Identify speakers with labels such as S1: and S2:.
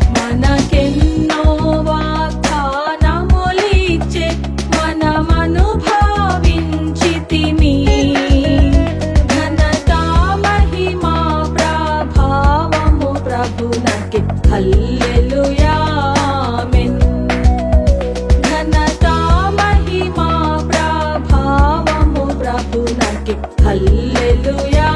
S1: మనకెన్నో వాగ్దానములిచ్చే మనమను భావించితిమి. ఘనత మహిమా ప్రభావము ప్రభునకే. హల్లెలూయా ఆమేన్. ఘనత మహిమా ప్రభావము ప్రభునకే. హల్లెలూయా